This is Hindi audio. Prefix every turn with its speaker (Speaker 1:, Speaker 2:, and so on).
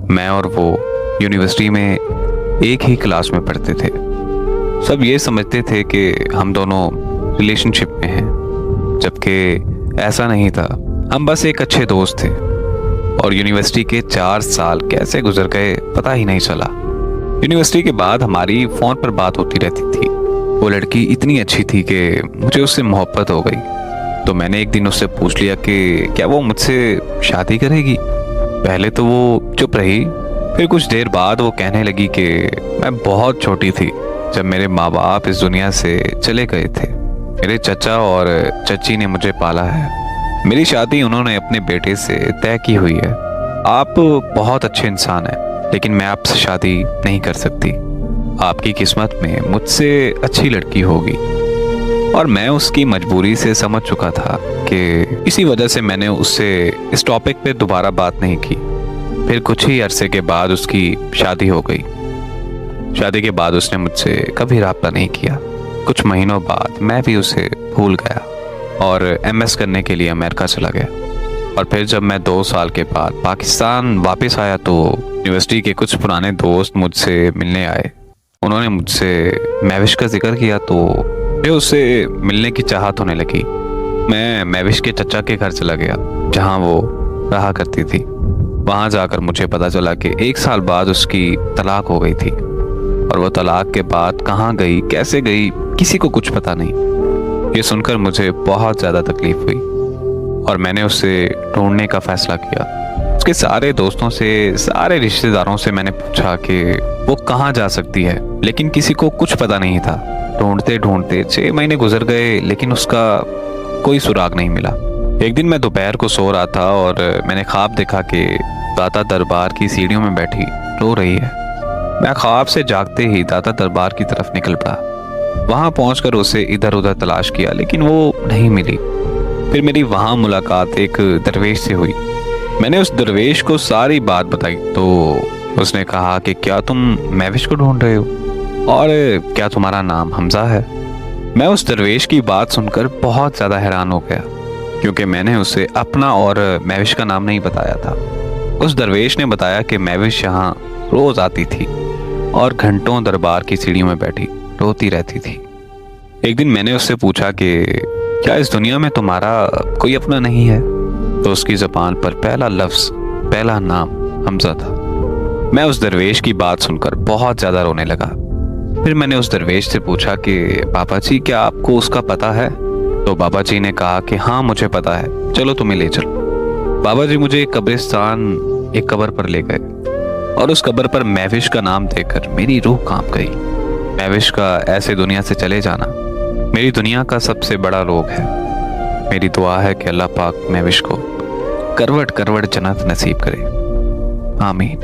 Speaker 1: मैं और वो यूनिवर्सिटी में एक ही क्लास में पढ़ते थे। सब ये समझते थे कि हम दोनों रिलेशनशिप में हैं, जबकि ऐसा नहीं था। हम बस एक अच्छे दोस्त थे और यूनिवर्सिटी के 4 साल कैसे गुजर गए पता ही नहीं चला। यूनिवर्सिटी के बाद हमारी फ़ोन पर बात होती रहती थी। वो लड़की इतनी अच्छी थी कि मुझे उससे मोहब्बत हो गई। तो मैंने एक दिन उससे पूछ लिया कि क्या वो मुझसे शादी करेगी। पहले तो वो चुप रही, फिर कुछ देर बाद वो कहने लगी कि मैं बहुत छोटी थी जब मेरे माँ बाप इस दुनिया से चले गए थे। मेरे चचा और चची ने मुझे पाला है। मेरी शादी उन्होंने अपने बेटे से तय की हुई है। आप बहुत अच्छे इंसान हैं, लेकिन मैं आपसे शादी नहीं कर सकती। आपकी किस्मत में मुझसे अच्छी लड़की होगी। और मैं उसकी मजबूरी से समझ चुका था कि इसी वजह से मैंने उससे इस टॉपिक पे दोबारा बात नहीं की। फिर कुछ ही अरसे के बाद उसकी शादी हो गई। शादी के बाद उसने मुझसे कभी राब्ता नहीं किया। कुछ महीनों बाद मैं भी उसे भूल गया और एमएस करने के लिए अमेरिका चला गया। और फिर जब मैं 2 साल के बाद पाकिस्तान वापस आया तो यूनिवर्सिटी के कुछ पुराने दोस्त मुझसे मिलने आए। उन्होंने मुझसे महविश का जिक्र किया तो मुझे उससे मिलने की चाहत होने लगी। मैं महविश के चचा के घर चला गया जहाँ वो रहा करती थी। वहाँ जाकर मुझे पता चला कि 1 साल बाद उसकी तलाक हो गई थी। और वो तलाक के बाद कहाँ गई, कैसे गई, किसी को कुछ पता नहीं। ये सुनकर मुझे बहुत ज़्यादा तकलीफ हुई और मैंने उसे ढूंढने का फैसला किया। उसके सारे दोस्तों से, सारे रिश्तेदारों से मैंने पूछा कि वो कहाँ जा सकती है, लेकिन किसी को कुछ पता नहीं था। ढूंढते ढूंढते 6 महीने गुजर गए, लेकिन उसका कोई सुराग नहीं मिला। एक दिन मैं दोपहर को सो रहा था और मैंने ख्वाब देखा कि दाता दरबार की सीढ़ियों में बैठी रो रही है। मैं ख्वाब से जागते ही दाता दरबार की तरफ निकल पड़ा। वहां पहुंचकर उसे इधर उधर तलाश किया, लेकिन वो नहीं मिली। फिर मेरी वहां मुलाकात एक दरवेश से हुई। मैंने उस दरवेश को सारी बात बताई तो उसने कहा कि क्या तुम महविश को ढूंढ रहे हो और क्या तुम्हारा नाम हमजा है। मैं उस दरवेश की बात सुनकर बहुत ज़्यादा हैरान हो गया, क्योंकि मैंने उसे अपना और महविश का नाम नहीं बताया था। उस दरवेश ने बताया कि महविश यहाँ रोज़ आती थी और घंटों दरबार की सीढ़ियों में बैठी रोती रहती थी। एक दिन मैंने उससे पूछा कि क्या इस दुनिया में तुम्हारा कोई अपना नहीं है, तो उसकी ज़बान पर पहला लफ्ज़, पहला नाम हमजा था। मैं उस दरवेश की बात सुनकर बहुत ज़्यादा रोने लगा। फिर मैंने उस दरवेश से पूछा कि बाबा जी क्या आपको उसका पता है। तो बाबा जी ने कहा कि हाँ मुझे पता है, चलो तुम्हें ले चलो। बाबा जी मुझे एक कब्रिस्तान, एक कब्र पर ले गए और उस कब्र पर महविश का नाम देकर मेरी रूह कांप गई। महविश का ऐसे दुनिया से चले जाना मेरी दुनिया का सबसे बड़ा रोग है। मेरी दुआ है कि अल्लाह पाक महविश को करवट करवट जन्नत नसीब करे। आमीन।